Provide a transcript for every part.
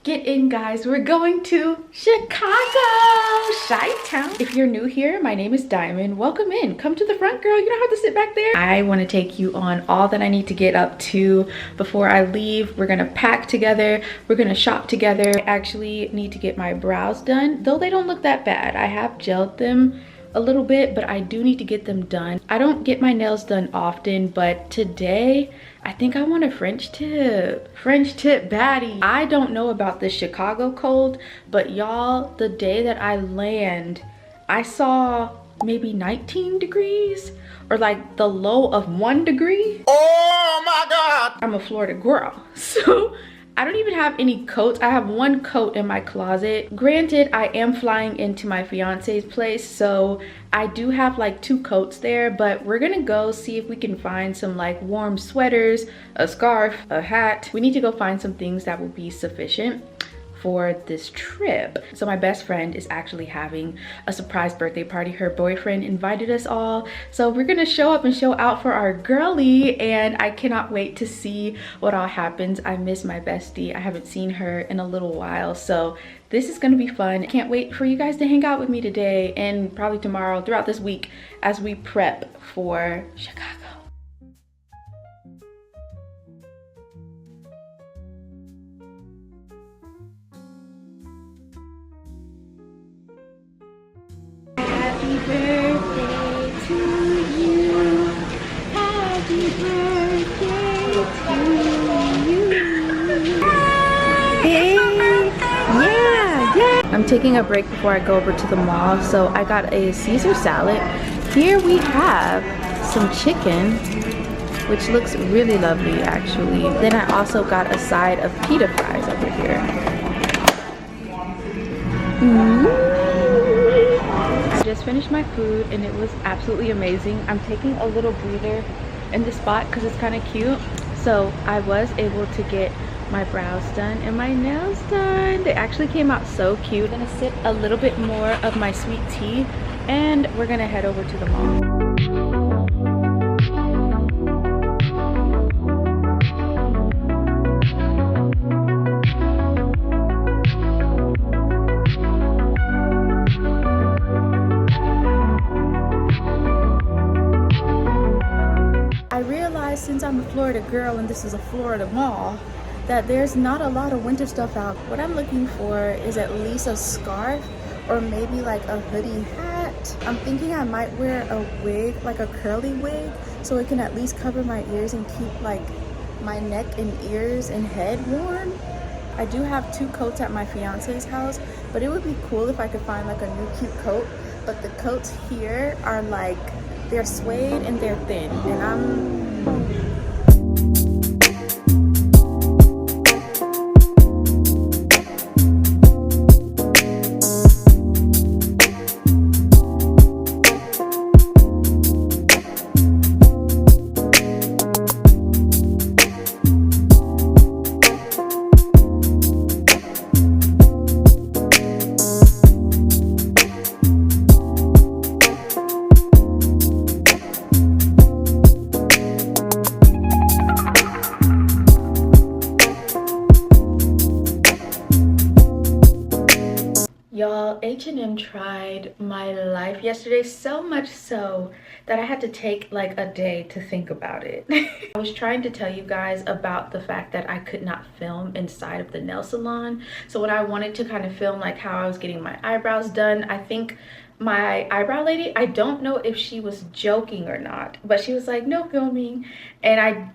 Get in, guys. We're going to Chicago, Chi-Town. If you're new here, my name is Diamond. Welcome in. Come to the front, girl. You don't have to sit back there. I want to take you on all that I need to get up to before I leave. We're going to pack together. We're going to shop together. I actually need to get my brows done, though they don't look that bad. I have gelled them a little bit, but I do need to get them done. I don't get my nails done often, but today I think I want a French tip. French tip baddie. I don't know about the Chicago cold, but y'all, the day that I land, I saw maybe 19 degrees or like the low of 1 degree. Oh my God. I'm a Florida girl, so I don't even have any coats. I have one coat in my closet. Granted, I am flying into my fiance's place, so I do have like 2 coats there, but we're gonna go see if we can find some like warm sweaters, a scarf, a hat. We need to go find some things that will be sufficient for this trip. So my best friend is actually having a surprise birthday party. Her boyfriend invited us all, so we're gonna show up and show out for our girly, and I cannot wait to see what all happens. I miss my bestie. I haven't seen her in a little while, so this is gonna be fun. Can't wait for you guys to hang out with me today and probably tomorrow, throughout this week, as we prep for Chicago. Happy birthday to you. Happy birthday to you. Hey, yeah. I'm taking a break before I go over to the mall, so I got a Caesar salad. Here we have some chicken, which looks really lovely actually. Then I also got a side of pita fries over here. I just finished my food and it was absolutely amazing. I'm taking a little breather in this spot because it's kind of cute. So I was able to get my brows done and my nails done. They actually came out so cute. I'm gonna sip a little bit more of my sweet tea and we're gonna head over to the mall. Since I'm a Florida girl and this is a Florida mall, that there's not a lot of winter stuff out. What I'm looking for is at least a scarf or maybe like a hoodie hat. I'm thinking I might wear a wig, like a curly wig, so it can at least cover my ears and keep like my neck and ears and head warm. I do have 2 coats at my fiance's house, but it would be cool if I could find like a new cute coat. But the coats here are like, they're suede and they're thin, and I'm y'all, H&M tried my life yesterday, so much so that I had to take like a day to think about it. I was trying to tell you guys about the fact that I could not film inside of the nail salon. So when I wanted to kind of film like how I was getting my eyebrows done, I think my eyebrow lady, I don't know if she was joking or not, but she was like, no filming, and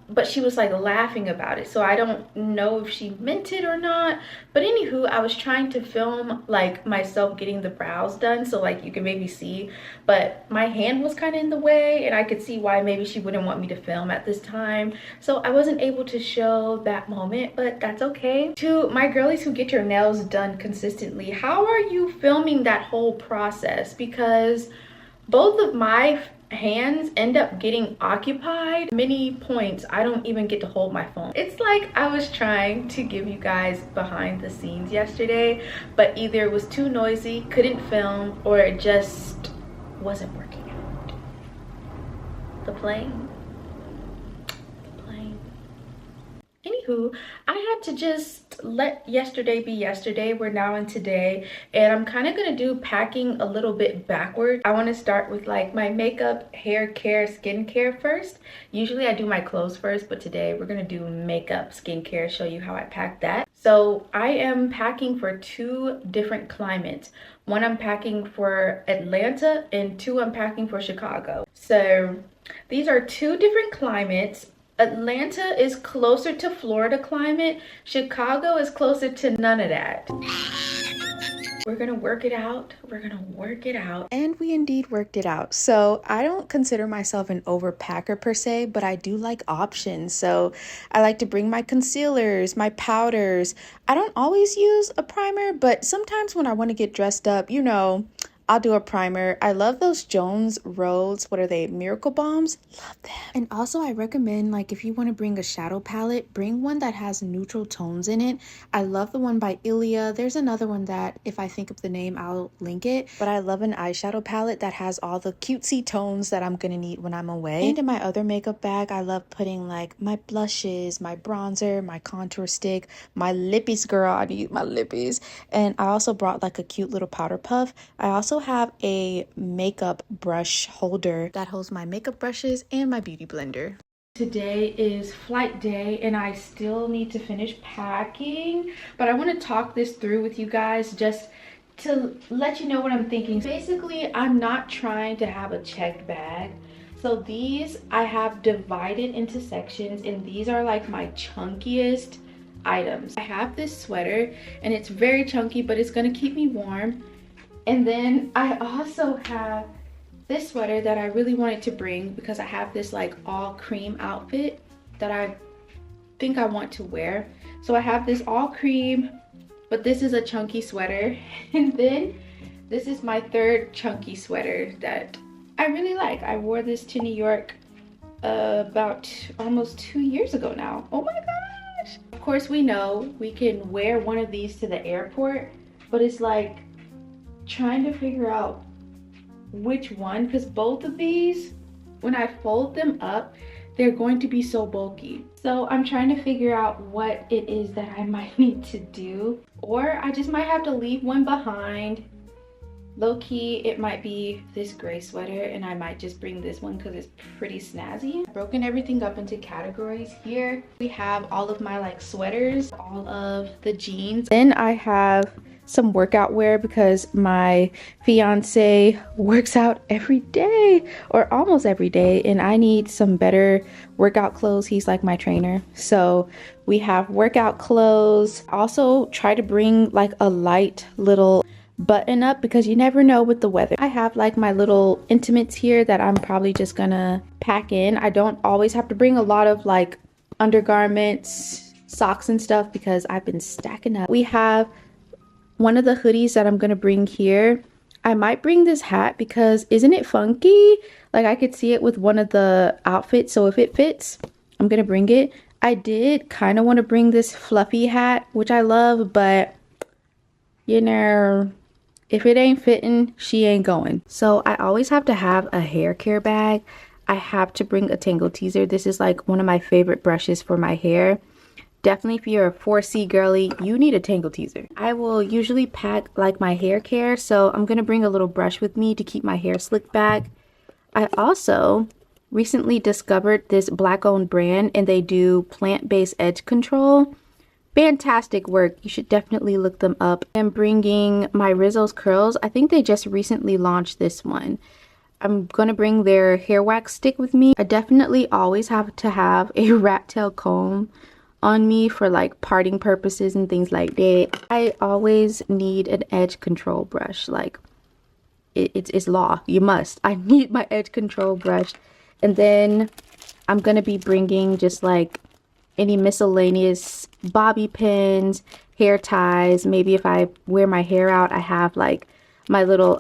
but she was like laughing about it, so I don't know if she meant it or not. But anywho, I was trying to film like myself getting the brows done, so like you can maybe see, but my hand was kind of in the way and I could see why maybe she wouldn't want me to film at this time, so I wasn't able to show that moment, but that's okay. To my girlies who get your nails done consistently, how are you filming that whole process? Because both of my hands end up getting occupied. Many points I don't even get to hold my phone. It's like I was trying to give you guys behind the scenes yesterday, but either it was too noisy, couldn't film, or it just wasn't working out. The plane. Anywho, I had to just let yesterday be yesterday. We're now in today, and I'm kind of gonna do packing a little bit backward. I want to start with like my makeup, hair care, skincare first. Usually I do my clothes first, but today we're gonna do makeup, skincare, show you how I pack that. So I am packing for 2 different climates. One, I'm packing for Atlanta, and 2, I'm packing for Chicago. So these are 2 different climates. Atlanta is closer to Florida climate. Chicago is closer to none of that. We're gonna work it out. We're gonna work it out. And we indeed worked it out. So I don't consider myself an overpacker per se, but I do like options. So I like to bring my concealers, my powders. I don't always use a primer, but sometimes when I want to get dressed up, you know, I'll do a primer. I love those Jones Rhodes, what are they, Miracle Bombs? Love them. And also I recommend, like, if you want to bring a shadow palette, bring one that has neutral tones in it. I love the one by Ilia. There's another one that, if I think of the name, I'll link it. But I love an eyeshadow palette that has all the cutesy tones that I'm gonna need when I'm away. And in my other makeup bag, I love putting like my blushes, my bronzer, my contour stick, my lippies, girl, I need my lippies. And I also brought like a cute little powder puff. I also have a makeup brush holder that holds my makeup brushes and my beauty blender. Today is flight day and I still need to finish packing, but I want to talk this through with you guys just to let you know what I'm thinking. Basically, I'm not trying to have a checked bag. So these I have divided into sections, and these are like my chunkiest items. I have this sweater and it's very chunky, but it's gonna keep me warm. And then I also have this sweater that I really wanted to bring because I have this like all cream outfit that I think I want to wear. So I have this all cream, but this is a chunky sweater. And then this is my 3rd chunky sweater that I really like. I wore this to New York about almost 2 years ago now. Oh my gosh. Of course, we know we can wear one of these to the airport, but it's like trying to figure out which one, because both of these, when I fold them up, they're going to be so bulky. So I'm trying to figure out what it is that I might need to do, or I just might have to leave one behind. Low-key, it might be this gray sweater, and I might just bring this one because it's pretty snazzy. I've broken everything up into categories. Here we have all of my like sweaters, all of the jeans. Then I have some workout wear because my fiance works out every day or almost every day, and I need some better workout clothes. He's like my trainer. So we have workout clothes. Also try to bring like a light little button up because you never know with the weather. I have like my little intimates here that I'm probably just gonna pack in. I don't always have to bring a lot of like undergarments, socks and stuff because I've been stacking up. We have one of the hoodies that I'm gonna bring here. I might bring this hat because isn't it funky? Like I could see it with one of the outfits, so if it fits, I'm gonna bring it. I did kind of want to bring this fluffy hat, which I love, but you know, if it ain't fitting, she ain't going. So I always have to have a hair care bag. I have to bring a tangle teaser. This is like one of my favorite brushes for my hair. Definitely if you're a 4C girly, you need a tangle teaser. I will usually pack like my hair care, so I'm gonna bring a little brush with me to keep my hair slicked back. I also recently discovered this Black-owned brand, and they do plant-based edge control. Fantastic work. You should definitely look them up. I'm bringing my Rizzo's curls. I think they just recently launched this one. I'm gonna bring their hair wax stick with me. I definitely always have to have a rat tail comb on me for like parting purposes and things like that. I always need an edge control brush. Like it's law, you must. I need my edge control brush. And then I'm gonna be bringing just like any miscellaneous bobby pins, hair ties. Maybe if I wear my hair out, I have like my little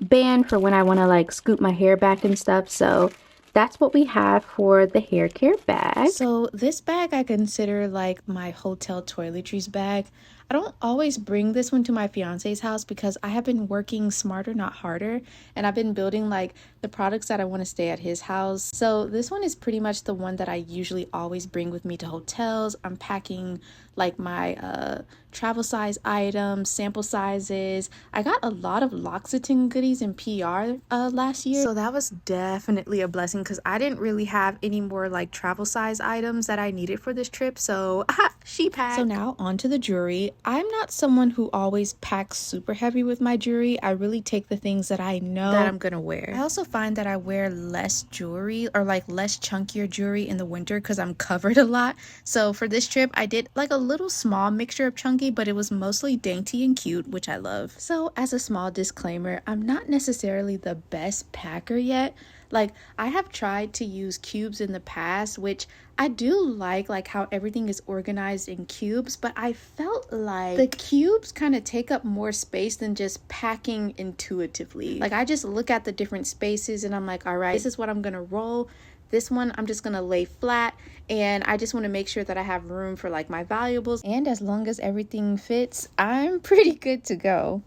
band for when I want to like scoop my hair back and stuff. So that's what we have for the hair care bag. So this bag I consider like my hotel toiletries bag. I don't always bring this one to my fiance's house because I have been working smarter, not harder. And I've been building like the products that I want to stay at his house. So this one is pretty much the one that I usually always bring with me to hotels. I'm packing like my travel size items, sample sizes. I got a lot of L'Occitane goodies in PR last year, so that was definitely a blessing because I didn't really have any more like travel size items that I needed for this trip, so she packed. So now on to the jewelry. I'm not someone who always packs super heavy with my jewelry. I really take the things that I know that I'm gonna wear. I also find that I wear less jewelry or like less chunkier jewelry in the winter because I'm covered a lot. So for this trip I did like a little small mixture of chunky, but it was mostly dainty and cute, which I love. So as a small disclaimer, I'm not necessarily the best packer yet. Like, I have tried to use cubes in the past, which I do like how everything is organized in cubes, but I felt like the cubes kind of take up more space than just packing intuitively. Like, I just look at the different spaces and I'm like, all right, this is what I'm gonna roll. This one I'm just gonna lay flat, and I just want to make sure that I have room for like my valuables, and as long as everything fits, I'm pretty good to go.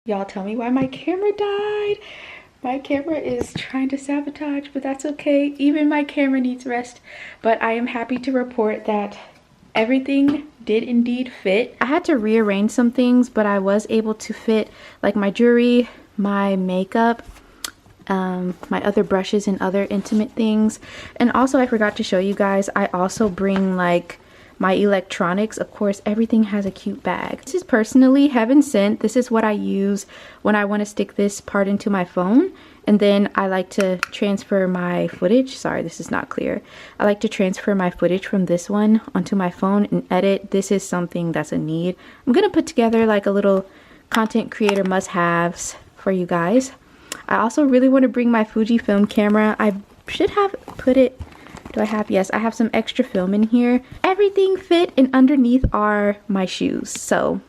Y'all, tell me why my camera died. My camera is trying to sabotage, but that's okay. Even my camera needs rest. But I am happy to report that everything did indeed fit. I had to rearrange some things, but I was able to fit like my jewelry, my makeup, my other brushes and other intimate things. And also I forgot to show you guys, I also bring like my electronics. Of course, everything has a cute bag. This is personally heaven sent. This is what I use when I want to stick this part into my phone, and then I like to transfer my footage. Sorry, this is not clear. I like to transfer my footage from this one onto my phone and edit. This is something that's a need. I'm gonna put together like a little content creator must-haves for you guys. I also really want to bring my Fujifilm camera. I should have put it, do I have, yes, I have some extra film in here. Everything fit, and underneath are my shoes, so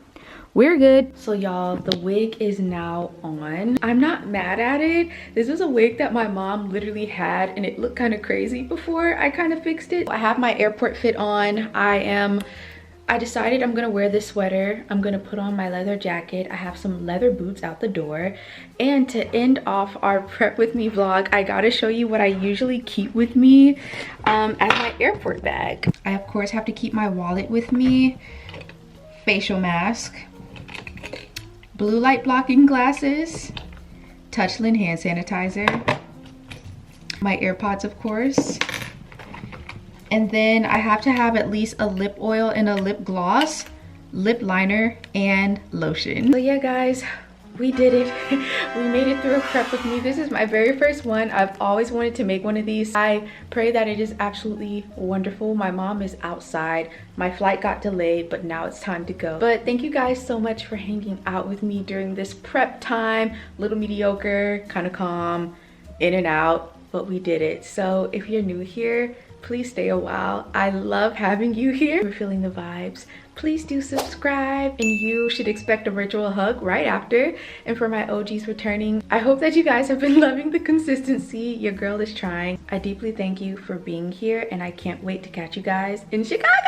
we're good. So y'all, the wig is now on. I'm not mad at it. This is a wig that my mom literally had, and it looked kind of crazy before I kind of fixed it. I have my airport fit on. I decided I'm gonna wear this sweater. I'm gonna put on my leather jacket. I have some leather boots out the door. And to end off our prep with me vlog, I gotta show you what I usually keep with me as my airport bag. I of course have to keep my wallet with me, facial mask, blue light blocking glasses, Touchland hand sanitizer, my AirPods of course, and then I have to have at least a lip oil and a lip gloss, lip liner, and lotion. So yeah guys, we did it. We made it through a prep with me. This is my very first one. I've always wanted to make one of these. I pray that it is absolutely wonderful. My mom is outside. My flight got delayed, but now it's time to go. But thank you guys so much for hanging out with me during this prep time. Little mediocre, kind of calm, in and out, but we did it. So if you're new here, please stay a while. I love having you here. If you're feeling the vibes, please do subscribe, and you should expect a virtual hug right after. And for my OGs returning, I hope that you guys have been loving the consistency. Your girl is trying. I deeply thank you for being here, and I can't wait to catch you guys in Chicago.